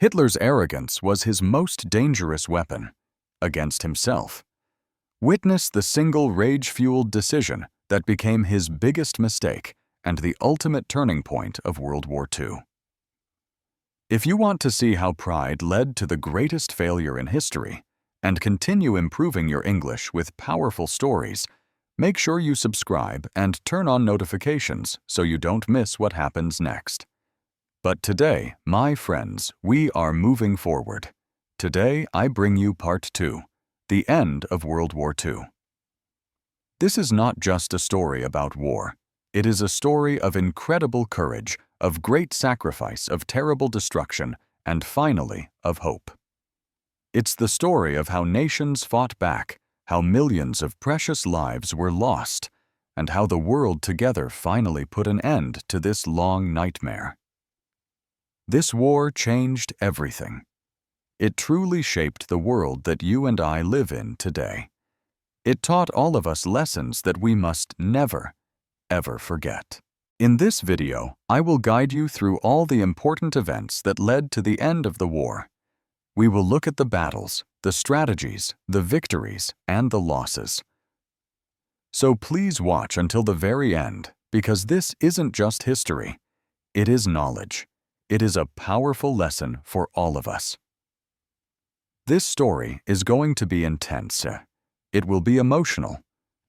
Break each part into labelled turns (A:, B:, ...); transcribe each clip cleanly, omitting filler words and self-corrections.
A: Hitler's arrogance was his most dangerous weapon against himself. Witness the single rage-fueled decision that became his biggest mistake and the ultimate turning point of World War II. If you want to see how pride led to the greatest failure in history and continue improving your English with powerful stories, make sure you subscribe and turn on notifications so you don't miss what happens next. But today, my friends, we are moving forward. Today, I bring you Part 2, the end of World War II. This is not just a story about war. It is a story of incredible courage, of great sacrifice, of terrible destruction, and finally, of hope. It's the story of how nations fought back, how millions of precious lives were lost, and how the world together finally put an end to this long nightmare. This war changed everything. It truly shaped the world that you and I live in today. It taught all of us lessons that we must never, ever forget. In this video, I will guide you through all the important events that led to the end of the war. We will look at the battles, the strategies, the victories, and the losses. So please watch until the very end, because this isn't just history. It is knowledge. It is a powerful lesson for all of us. This story is going to be intense. It will be emotional,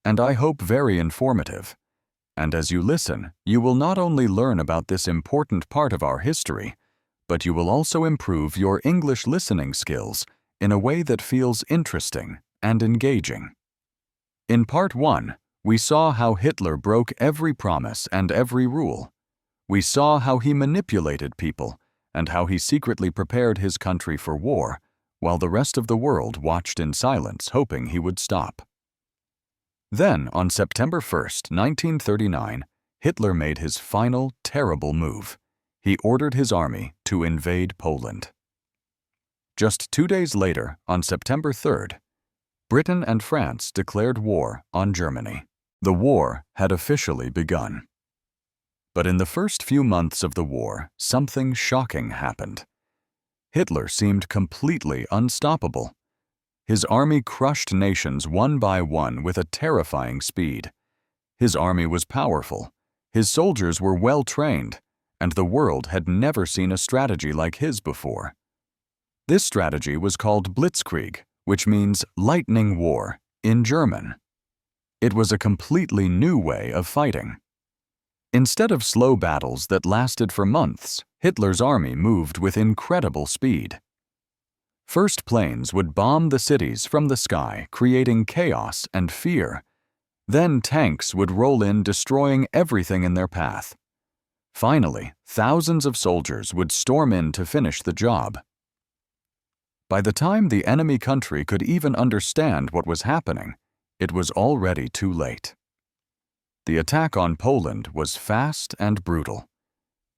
A: and I hope very informative. And as you listen, you will not only learn about this important part of our history, but you will also improve your English listening skills in a way that feels interesting and engaging. In Part 1, we saw how Hitler broke every promise and every rule. We saw how he manipulated people and how he secretly prepared his country for war, while the rest of the world watched in silence, hoping he would stop. Then, on September 1st, 1939, Hitler made his final, terrible move. He ordered his army to invade Poland. Just 2 days later, on September 3rd, Britain and France declared war on Germany. The war had officially begun. But in the first few months of the war, something shocking happened. Hitler seemed completely unstoppable. His army crushed nations one by one with a terrifying speed. His army was powerful, his soldiers were well-trained, and the world had never seen a strategy like his before. This strategy was called Blitzkrieg, which means lightning war in German. It was a completely new way of fighting. Instead of slow battles that lasted for months, Hitler's army moved with incredible speed. First, planes would bomb the cities from the sky, creating chaos and fear. Then tanks would roll in, destroying everything in their path. Finally, thousands of soldiers would storm in to finish the job. By the time the enemy country could even understand what was happening, it was already too late. The attack on Poland was fast and brutal.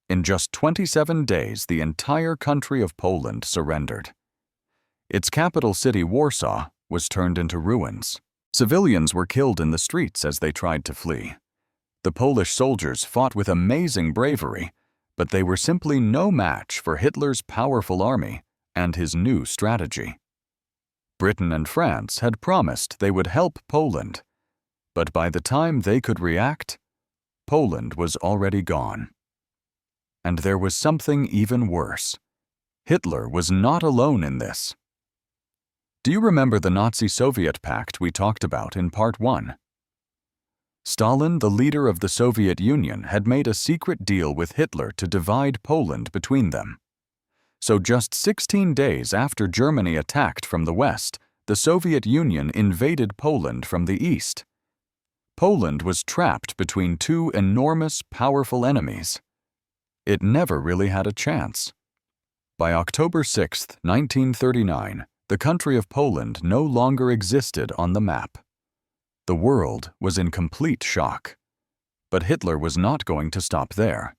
A: In just 27 days, the entire country of Poland surrendered. Its capital city, Warsaw, was turned into ruins. Civilians were killed in the streets as they tried to flee. The Polish soldiers fought with amazing bravery, but they were simply no match for Hitler's powerful army and his new strategy. Britain and France had promised they would help Poland, but by the time they could react, Poland was already gone. And there was something even worse. Hitler was not alone in this. Do you remember the Nazi-Soviet pact we talked about in Part 1? Stalin, the leader of the Soviet Union, had made a secret deal with Hitler to divide Poland between them. So just 16 days after Germany attacked from the west, the Soviet Union invaded Poland from the east. Poland was trapped between two enormous, powerful enemies. It never really had a chance. By October 6, 1939, the country of Poland no longer existed on the map. The world was in complete shock. But Hitler was not going to stop there.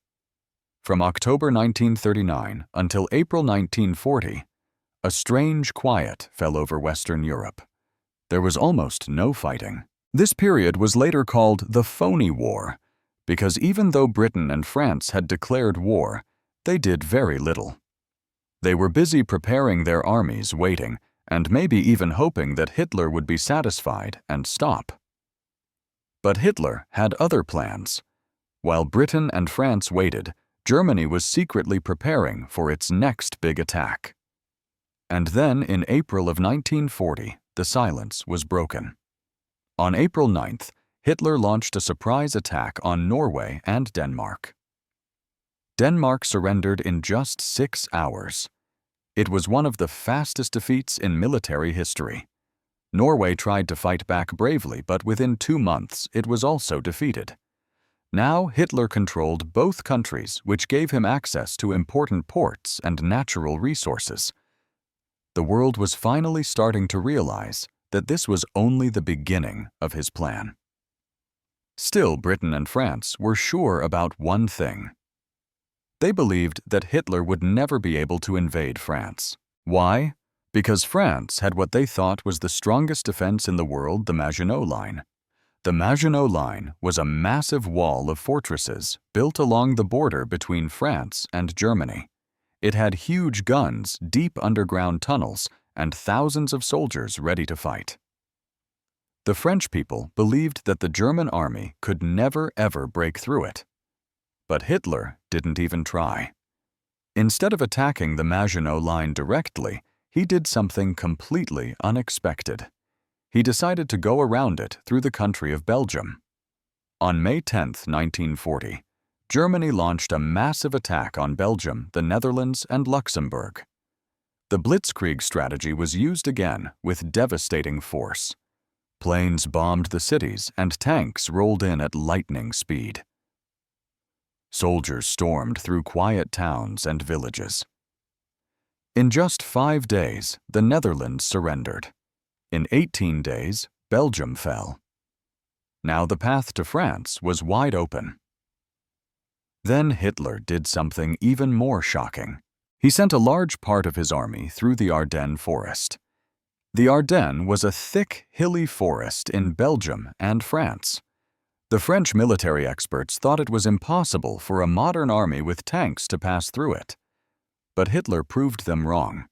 A: From October 1939 until April 1940, a strange quiet fell over Western Europe. There was almost no fighting. This period was later called the Phony War, because even though Britain and France had declared war, they did very little. They were busy preparing their armies, waiting, and maybe even hoping that Hitler would be satisfied and stop. But Hitler had other plans. While Britain and France waited, Germany was secretly preparing for its next big attack. And then, in April of 1940, the silence was broken. On April 9th, Hitler launched a surprise attack on Norway and Denmark. Denmark surrendered in just 6 hours. It was one of the fastest defeats in military history. Norway tried to fight back bravely, but within 2 months it was also defeated. Now Hitler controlled both countries, which gave him access to important ports and natural resources. The world was finally starting to realize that this was only the beginning of his plan. Still, Britain and France were sure about one thing. They believed that Hitler would never be able to invade France. Why? Because France had what they thought was the strongest defense in the world, the Maginot Line. The Maginot Line was a massive wall of fortresses built along the border between France and Germany. It had huge guns, deep underground tunnels, and thousands of soldiers ready to fight. The French people believed that the German army could never ever break through it. But Hitler didn't even try. Instead of attacking the Maginot Line directly, he did something completely unexpected. He decided to go around it through the country of Belgium. On May 10, 1940, Germany launched a massive attack on Belgium, the Netherlands, and Luxembourg. The Blitzkrieg strategy was used again with devastating force. Planes bombed the cities and tanks rolled in at lightning speed. Soldiers stormed through quiet towns and villages. In just 5 days, the Netherlands surrendered. In 18 days, Belgium fell. Now the path to France was wide open. Then Hitler did something even more shocking. He sent a large part of his army through the Ardennes forest. The Ardennes was a thick, hilly forest in Belgium and France. The French military experts thought it was impossible for a modern army with tanks to pass through it. But Hitler proved them wrong.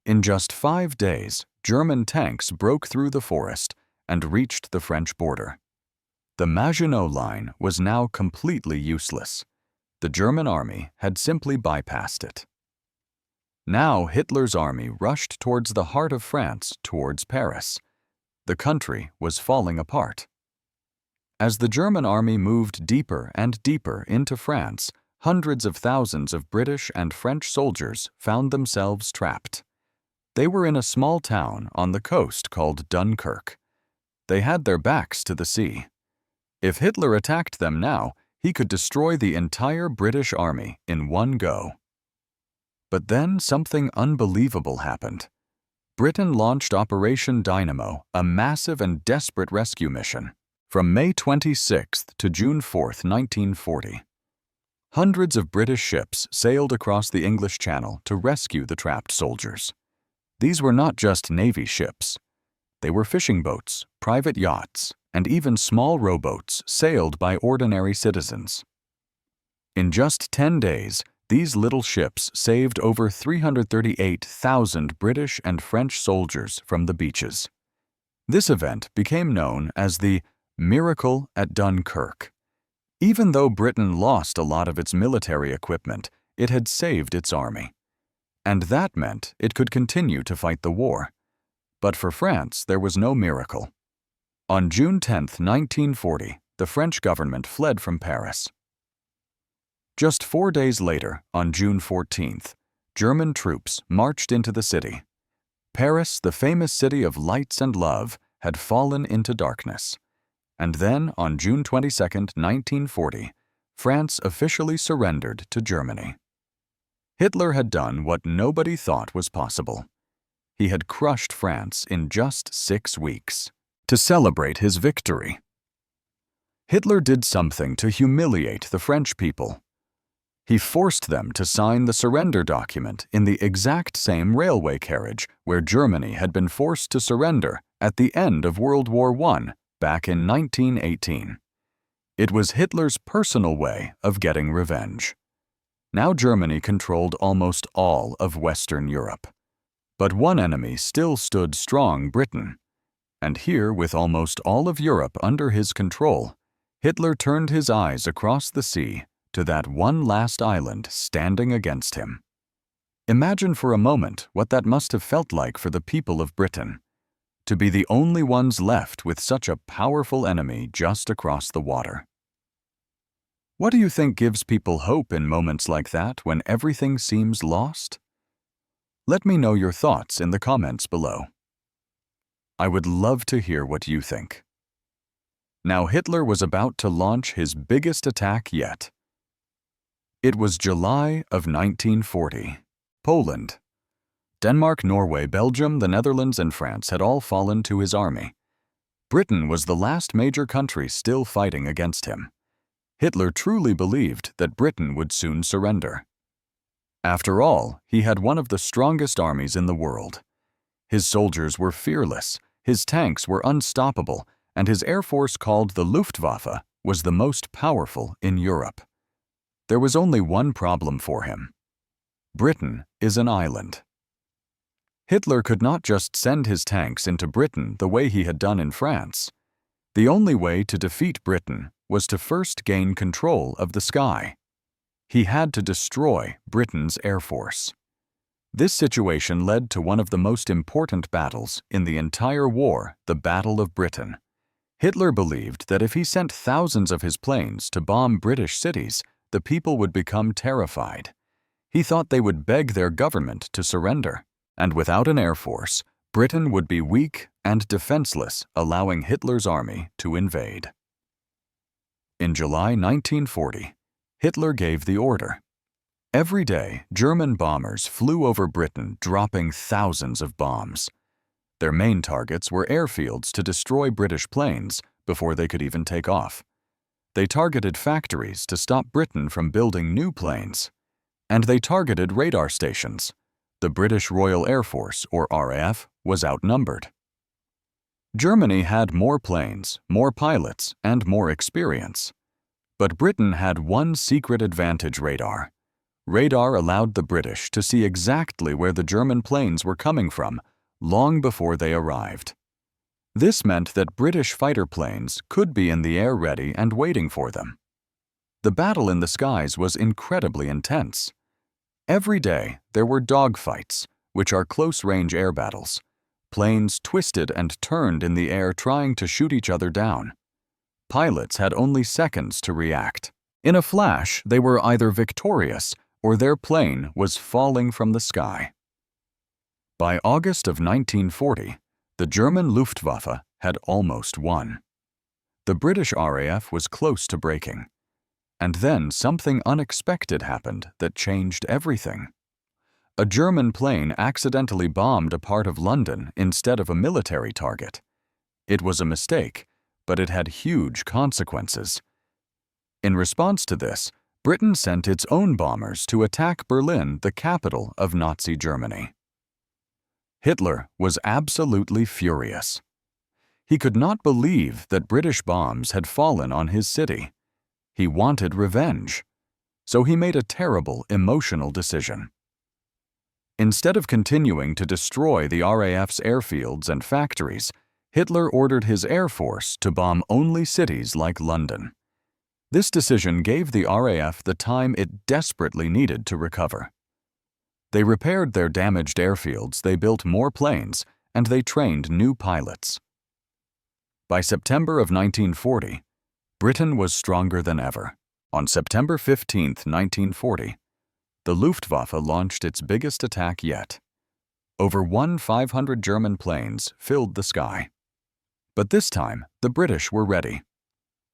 A: In just 5 days, German tanks broke through the forest and reached the French border. The Maginot Line was now completely useless. The German army had simply bypassed it. Now Hitler's army rushed towards the heart of France, towards Paris. The country was falling apart. As the German army moved deeper and deeper into France, hundreds of thousands of British and French soldiers found themselves trapped. They were in a small town on the coast called Dunkirk. They had their backs to the sea. If Hitler attacked them now, he could destroy the entire British army in one go. But then something unbelievable happened. Britain launched Operation Dynamo, a massive and desperate rescue mission. From May 26th to June 4th, 1940. Hundreds of British ships sailed across the English Channel to rescue the trapped soldiers. These were not just Navy ships. They were fishing boats, private yachts, and even small rowboats sailed by ordinary citizens. In just 10 days, these little ships saved over 338,000 British and French soldiers from the beaches. This event became known as the Miracle at Dunkirk. Even though Britain lost a lot of its military equipment, it had saved its army. And that meant it could continue to fight the war. But for France, there was no miracle. On June 10, 1940, the French government fled from Paris. Just 4 days later, on June 14th, German troops marched into the city. Paris, the famous city of lights and love, had fallen into darkness. And then, on June 22, 1940, France officially surrendered to Germany. Hitler had done what nobody thought was possible. He had crushed France in just 6 weeks. To celebrate his victory, Hitler did something to humiliate the French people. He forced them to sign the surrender document in the exact same railway carriage where Germany had been forced to surrender at the end of World War I back in 1918. It was Hitler's personal way of getting revenge. Now Germany controlled almost all of Western Europe. But one enemy still stood strong: Britain. And here, with almost all of Europe under his control, Hitler turned his eyes across the sea to that one last island standing against him. Imagine for a moment what that must have felt like for the people of Britain, to be the only ones left with such a powerful enemy just across the water. What do you think gives people hope in moments like that when everything seems lost? Let me know your thoughts in the comments below. I would love to hear what you think. Now Hitler was about to launch his biggest attack yet. It was July of 1940. Poland. Denmark, Norway, Belgium, the Netherlands, and France had all fallen to his army. Britain was the last major country still fighting against him. Hitler truly believed that Britain would soon surrender. After all, he had one of the strongest armies in the world. His soldiers were fearless, his tanks were unstoppable, and his air force, called the Luftwaffe, was the most powerful in Europe. There was only one problem for him. Britain is an island. Hitler could not just send his tanks into Britain the way he had done in France. The only way to defeat Britain was to first gain control of the sky. He had to destroy Britain's air force. This situation led to one of the most important battles in the entire war, the Battle of Britain. Hitler believed that if he sent thousands of his planes to bomb British cities, the people would become terrified. He thought they would beg their government to surrender, and without an air force, Britain would be weak and defenseless, allowing Hitler's army to invade. In July 1940, Hitler gave the order. Every day, German bombers flew over Britain, dropping thousands of bombs. Their main targets were airfields to destroy British planes before they could even take off. They targeted factories to stop Britain from building new planes. And they targeted radar stations. The British Royal Air Force, or RAF, was outnumbered. Germany had more planes, more pilots, and more experience. But Britain had one secret advantage: radar. Radar allowed the British to see exactly where the German planes were coming from long before they arrived. This meant that British fighter planes could be in the air ready and waiting for them. The battle in the skies was incredibly intense. Every day, there were dogfights, which are close-range air battles. Planes twisted and turned in the air trying to shoot each other down. Pilots had only seconds to react. In a flash, they were either victorious or their plane was falling from the sky. By August of 1940, the German Luftwaffe had almost won. The British RAF was close to breaking. And then something unexpected happened that changed everything. A German plane accidentally bombed a part of London instead of a military target. It was a mistake, but it had huge consequences. In response to this, Britain sent its own bombers to attack Berlin, the capital of Nazi Germany. Hitler was absolutely furious. He could not believe that British bombs had fallen on his city. He wanted revenge, so he made a terrible emotional decision. Instead of continuing to destroy the RAF's airfields and factories, Hitler ordered his air force to bomb only cities like London. This decision gave the RAF the time it desperately needed to recover. They repaired their damaged airfields, they built more planes, and they trained new pilots. By September of 1940, Britain was stronger than ever. On September 15, 1940, the Luftwaffe launched its biggest attack yet. Over 500 German planes filled the sky. But this time, the British were ready.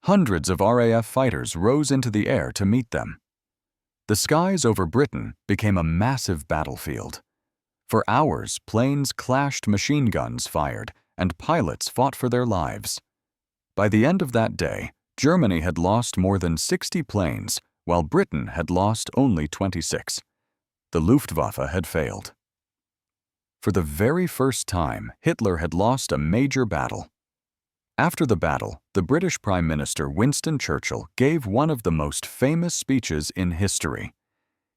A: Hundreds of RAF fighters rose into the air to meet them. The skies over Britain became a massive battlefield. For hours, planes clashed, machine guns fired, and pilots fought for their lives. By the end of that day, Germany had lost more than 60 planes, while Britain had lost only 26. The Luftwaffe had failed. For the very first time, Hitler had lost a major battle. After the battle, the British Prime Minister Winston Churchill gave one of the most famous speeches in history.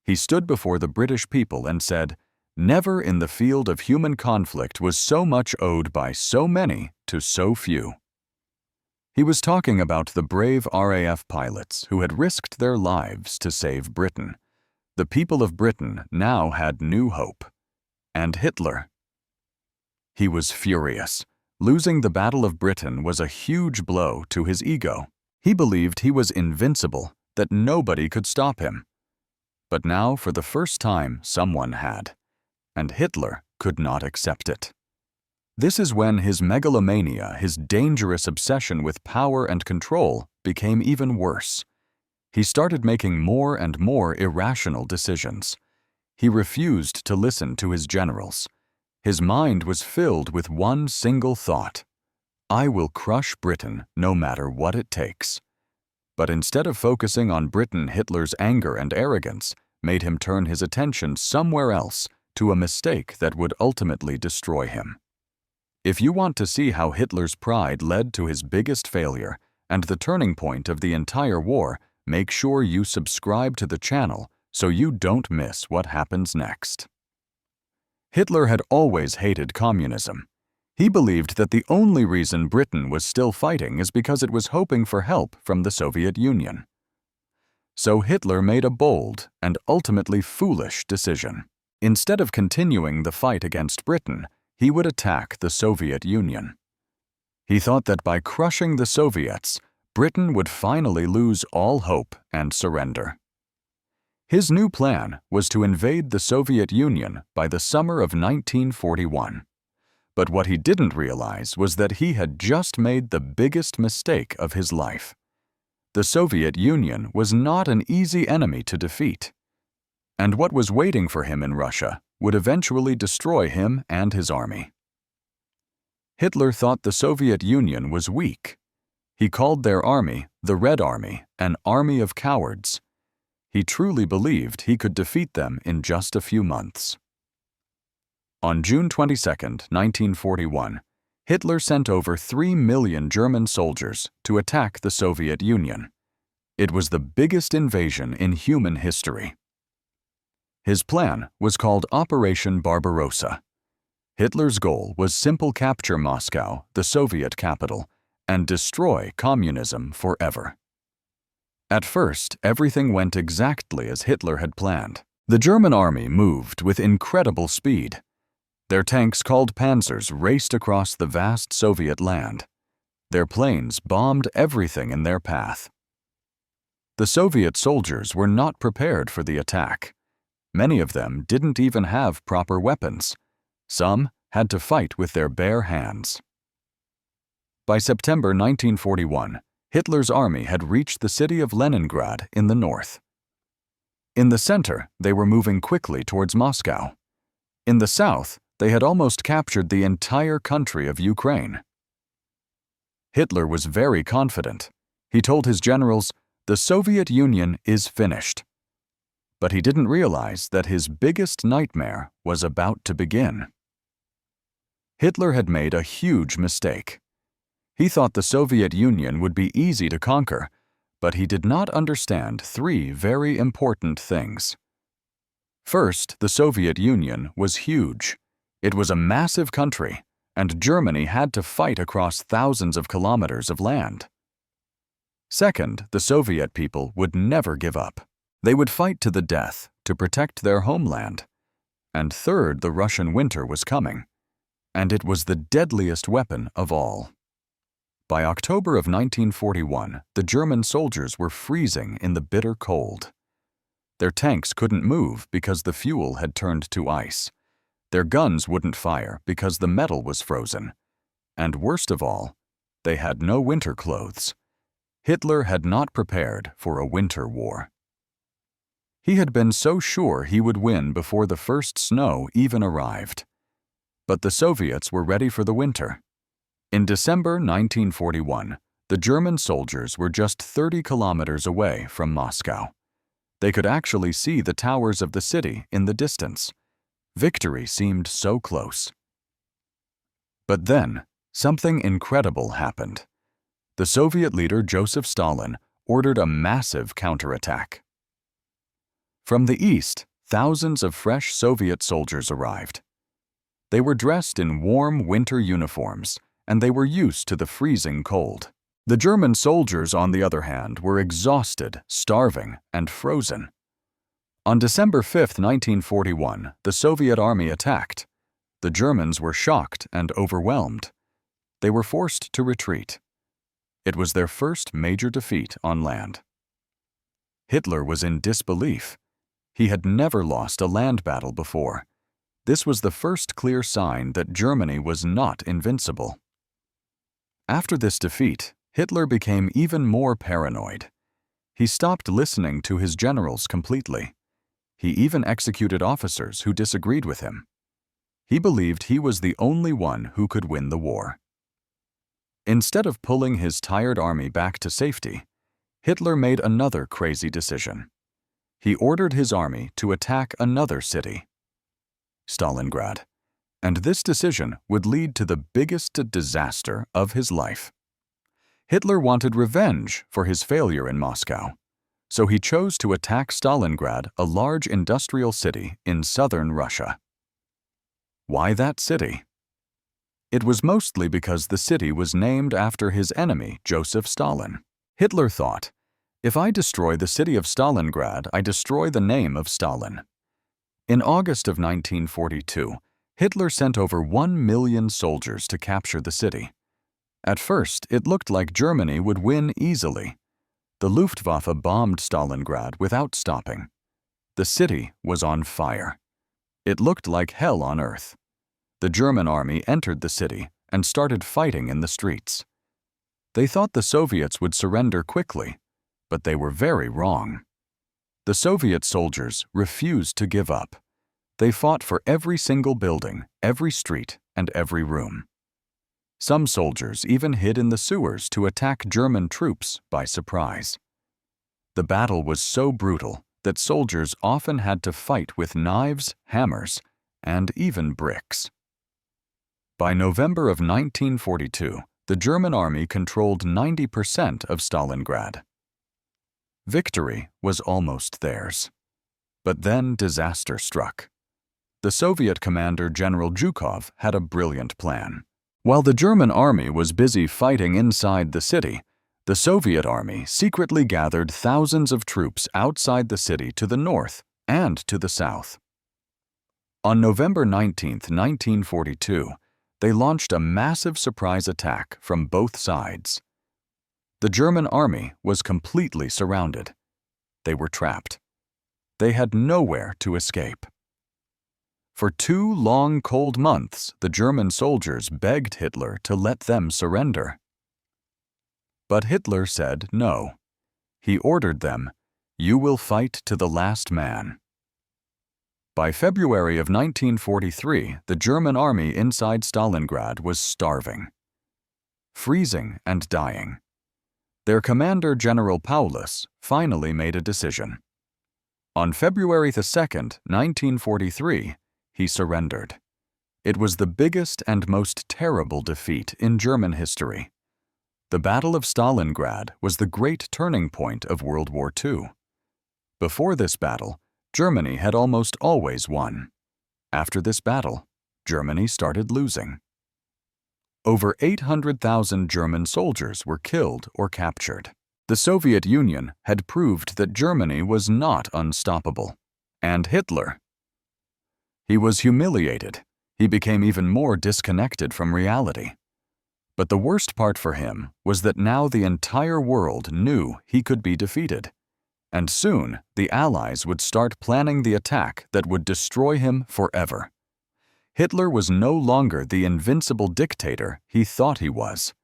A: He stood before the British people and said, "Never in the field of human conflict was so much owed by so many to so few." He was talking about the brave RAF pilots who had risked their lives to save Britain. The people of Britain now had new hope. And Hitler? He was furious. Losing the Battle of Britain was a huge blow to his ego. He believed he was invincible, that nobody could stop him. But now, for the first time, someone had. And Hitler could not accept it. This is when his megalomania, his dangerous obsession with power and control, became even worse. He started making more and more irrational decisions. He refused to listen to his generals. His mind was filled with one single thought: I will crush Britain no matter what it takes. But instead of focusing on Britain, Hitler's anger and arrogance made him turn his attention somewhere else, to a mistake that would ultimately destroy him. If you want to see how Hitler's pride led to his biggest failure and the turning point of the entire war, make sure you subscribe to the channel so you don't miss what happens next. Hitler had always hated communism. He believed that the only reason Britain was still fighting is because it was hoping for help from the Soviet Union. So Hitler made a bold and ultimately foolish decision. Instead of continuing the fight against Britain, he would attack the Soviet Union. He thought that by crushing the Soviets, Britain would finally lose all hope and surrender. His new plan was to invade the Soviet Union by the summer of 1941. But what he didn't realize was that he had just made the biggest mistake of his life. The Soviet Union was not an easy enemy to defeat. And what was waiting for him in Russia would eventually destroy him and his army. Hitler thought the Soviet Union was weak. He called their army, the Red Army, an army of cowards. He truly believed he could defeat them in just a few months. On June 22, 1941, Hitler sent over 3 million German soldiers to attack the Soviet Union. It was the biggest invasion in human history. His plan was called Operation Barbarossa. Hitler's goal was simple: capture Moscow, the Soviet capital, and destroy communism forever. At first, everything went exactly as Hitler had planned. The German army moved with incredible speed. Their tanks, called panzers, raced across the vast Soviet land. Their planes bombed everything in their path. The Soviet soldiers were not prepared for the attack. Many of them didn't even have proper weapons. Some had to fight with their bare hands. By September 1941, Hitler's army had reached the city of Leningrad in the north. In the center, they were moving quickly towards Moscow. In the south, they had almost captured the entire country of Ukraine. Hitler was very confident. He told his generals, "The Soviet Union is finished." But he didn't realize that his biggest nightmare was about to begin. Hitler had made a huge mistake. He thought the Soviet Union would be easy to conquer, but he did not understand 3 very important things. First, the Soviet Union was huge. It was a massive country, and Germany had to fight across thousands of kilometers of land. Second, the Soviet people would never give up. They would fight to the death to protect their homeland. And third, the Russian winter was coming, and it was the deadliest weapon of all. By October of 1941, the German soldiers were freezing in the bitter cold. Their tanks couldn't move because the fuel had turned to ice. Their guns wouldn't fire because the metal was frozen. And worst of all, they had no winter clothes. Hitler had not prepared for a winter war. He had been so sure he would win before the first snow even arrived. But the Soviets were ready for the winter. In December 1941, the German soldiers were just 30 kilometers away from Moscow. They could actually see the towers of the city in the distance. Victory seemed so close. But then, something incredible happened. The Soviet leader Joseph Stalin ordered a massive counterattack. From the east, thousands of fresh Soviet soldiers arrived. They were dressed in warm winter uniforms, and they were used to the freezing cold. The German soldiers, on the other hand, were exhausted, starving, and frozen. On December 5, 1941, the Soviet army attacked. The Germans were shocked and overwhelmed. They were forced to retreat. It was their first major defeat on land. Hitler was in disbelief. He had never lost a land battle before. This was the first clear sign that Germany was not invincible. After this defeat, Hitler became even more paranoid. He stopped listening to his generals completely. He even executed officers who disagreed with him. He believed he was the only one who could win the war. Instead of pulling his tired army back to safety, Hitler made another crazy decision. He ordered his army to attack another city, Stalingrad, and this decision would lead to the biggest disaster of his life. Hitler wanted revenge for his failure in Moscow, so he chose to attack Stalingrad, a large industrial city in southern Russia. Why that city? It was mostly because the city was named after his enemy, Joseph Stalin. Hitler thought, if I destroy the city of Stalingrad, I destroy the name of Stalin. In August of 1942, Hitler sent over 1 million soldiers to capture the city. At first, it looked like Germany would win easily. The Luftwaffe bombed Stalingrad without stopping. The city was on fire. It looked like hell on earth. The German army entered the city and started fighting in the streets. They thought the Soviets would surrender quickly, but they were very wrong. The Soviet soldiers refused to give up. They fought for every single building, every street, and every room. Some soldiers even hid in the sewers to attack German troops by surprise. The battle was so brutal that soldiers often had to fight with knives, hammers, and even bricks. By November of 1942, the German army controlled 90% of Stalingrad. Victory was almost theirs. But then disaster struck. The Soviet commander General Zhukov had a brilliant plan. While the German army was busy fighting inside the city, the Soviet army secretly gathered thousands of troops outside the city to the north and to the south. On November 19, 1942, they launched a massive surprise attack from both sides. The German army was completely surrounded. They were trapped. They had nowhere to escape. For 2 long, cold months, the German soldiers begged Hitler to let them surrender. But Hitler said no. He ordered them, "You will fight to the last man." By February of 1943, the German army inside Stalingrad was starving, freezing, and dying. Their commander, General Paulus, finally made a decision. On February 2, 1943, he surrendered. It was the biggest and most terrible defeat in German history. The Battle of Stalingrad was the great turning point of World War II. Before this battle, Germany had almost always won. After this battle, Germany started losing. Over 800,000 German soldiers were killed or captured. The Soviet Union had proved that Germany was not unstoppable. And Hitler? He was humiliated. He became even more disconnected from reality. But the worst part for him was that now the entire world knew he could be defeated. And soon, the Allies would start planning the attack that would destroy him forever. Hitler was no longer the invincible dictator he thought he was.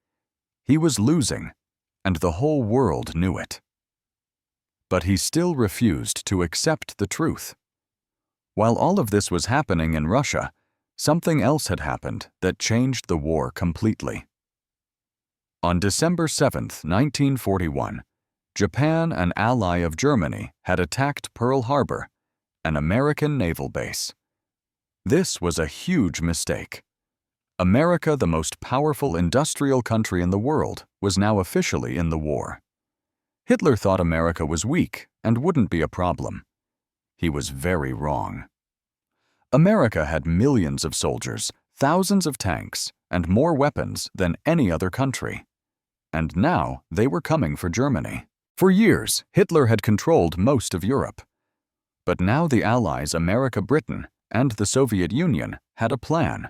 A: He was losing, and the whole world knew it. But he still refused to accept the truth. While all of this was happening in Russia, something else had happened that changed the war completely. On December 7, 1941, Japan, an ally of Germany, had attacked Pearl Harbor, an American naval base. This was a huge mistake. America, the most powerful industrial country in the world, was now officially in the war. Hitler thought America was weak and wouldn't be a problem. he was very wrong. America had millions of soldiers, thousands of tanks, and more weapons than any other country. And now they were coming for Germany. For years, Hitler had controlled most of Europe. But now the Allies, America, Britain, and the Soviet Union had a plan.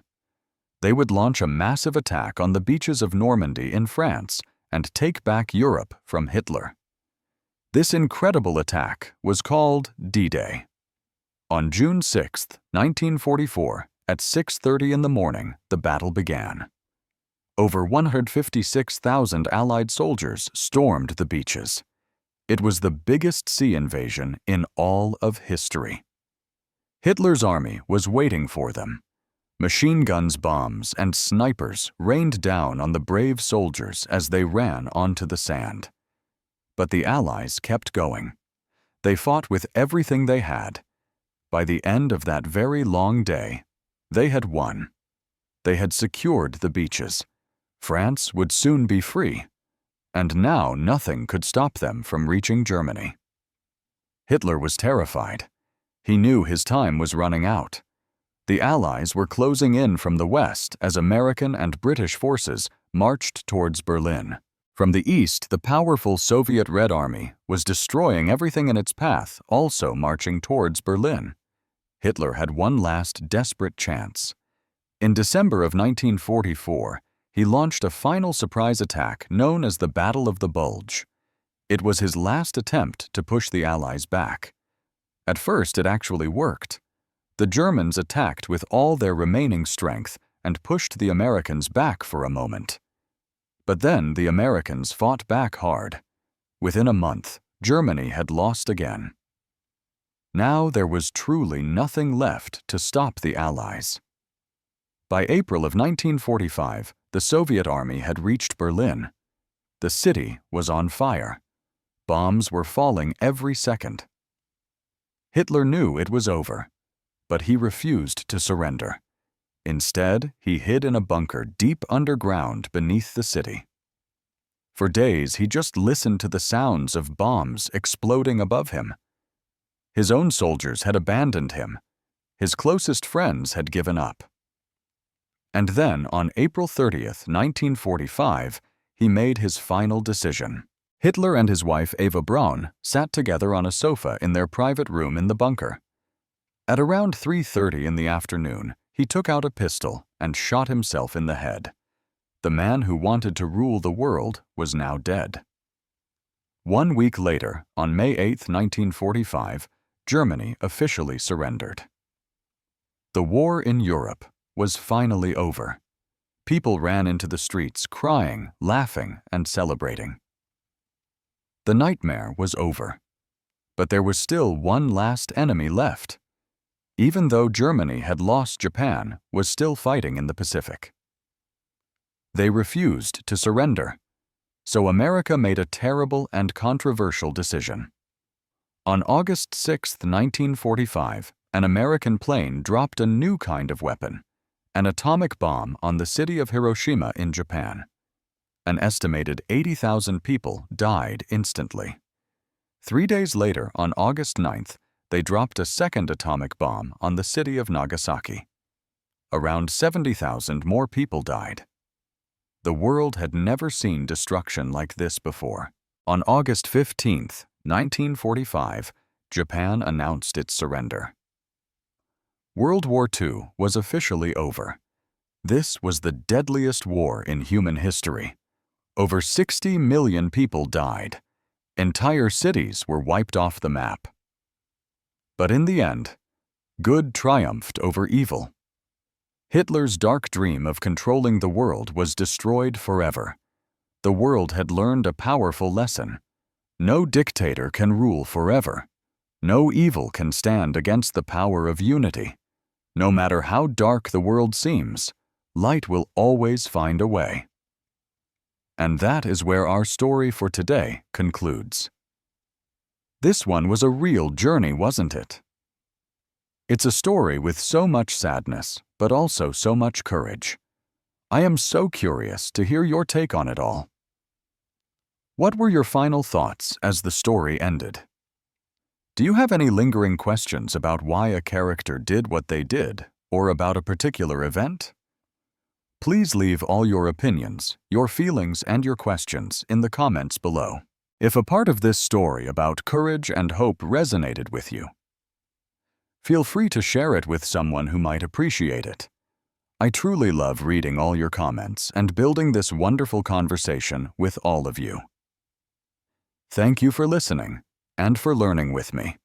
A: They would launch a massive attack on the beaches of Normandy in France and take back Europe from Hitler. This incredible attack was called D-Day. On June 6, 1944, at 6:30 in the morning, the battle began. Over 156,000 Allied soldiers stormed the beaches. It was the biggest sea invasion in all of history. Hitler's army was waiting for them. Machine guns, bombs, and snipers rained down on the brave soldiers as they ran onto the sand. But the Allies kept going. They fought with everything they had. By the end of that very long day, they had won. They had secured the beaches. France would soon be free, and now nothing could stop them from reaching Germany. Hitler was terrified. He knew his time was running out. The Allies were closing in from the west as American and British forces marched towards Berlin. From the east, the powerful Soviet Red Army was destroying everything in its path, also marching towards Berlin. Hitler had one last desperate chance. In December of 1944, he launched a final surprise attack known as the Battle of the Bulge. It was his last attempt to push the Allies back. At first, it actually worked. The Germans attacked with all their remaining strength and pushed the Americans back for a moment. But then the Americans fought back hard. Within a month, Germany had lost again. Now there was truly nothing left to stop the Allies. By April of 1945, the Soviet army had reached Berlin. The city was on fire. Bombs were falling every second. Hitler knew it was over, but he refused to surrender. Instead, he hid in a bunker deep underground beneath the city. For days, he just listened to the sounds of bombs exploding above him. His own soldiers had abandoned him. His closest friends had given up. And then, on April 30th, 1945, he made his final decision. Hitler and his wife Eva Braun sat together on a sofa in their private room in the bunker. At around 3:30 in the afternoon, he took out a pistol and shot himself in the head. The man who wanted to rule the world was now dead. 1 week later, on May 8, 1945, Germany officially surrendered. The war in Europe was finally over. People ran into the streets crying, laughing, and celebrating. The nightmare was over. But there was still one last enemy left. Even though Germany had lost, Japan was still fighting in the Pacific. They refused to surrender, so America made a terrible and controversial decision. On August 6, 1945, an American plane dropped a new kind of weapon, an atomic bomb on the city of Hiroshima in Japan. An estimated 80,000 people died instantly. 3 days later, on August 9th, they dropped a second atomic bomb on the city of Nagasaki. Around 70,000 more people died. The world had never seen destruction like this before. On August 15th, 1945, Japan announced its surrender. World War II was officially over. This was the deadliest war in human history. Over 60 million people died. Entire cities were wiped off the map. But in the end, good triumphed over evil. Hitler's dark dream of controlling the world was destroyed forever. The world had learned a powerful lesson. No dictator can rule forever. No evil can stand against the power of unity. No matter how dark the world seems, light will always find a way. And that is where our story for today concludes. This one was a real journey, wasn't it? It's a story with so much sadness, but also so much courage. I am so curious to hear your take on it all. What were your final thoughts as the story ended? Do you have any lingering questions about why a character did what they did, or about a particular event? Please leave all your opinions, your feelings, and your questions in the comments below. If a part of this story about courage and hope resonated with you, feel free to share it with someone who might appreciate it. I truly love reading all your comments and building this wonderful conversation with all of you. Thank you for listening and for learning with me.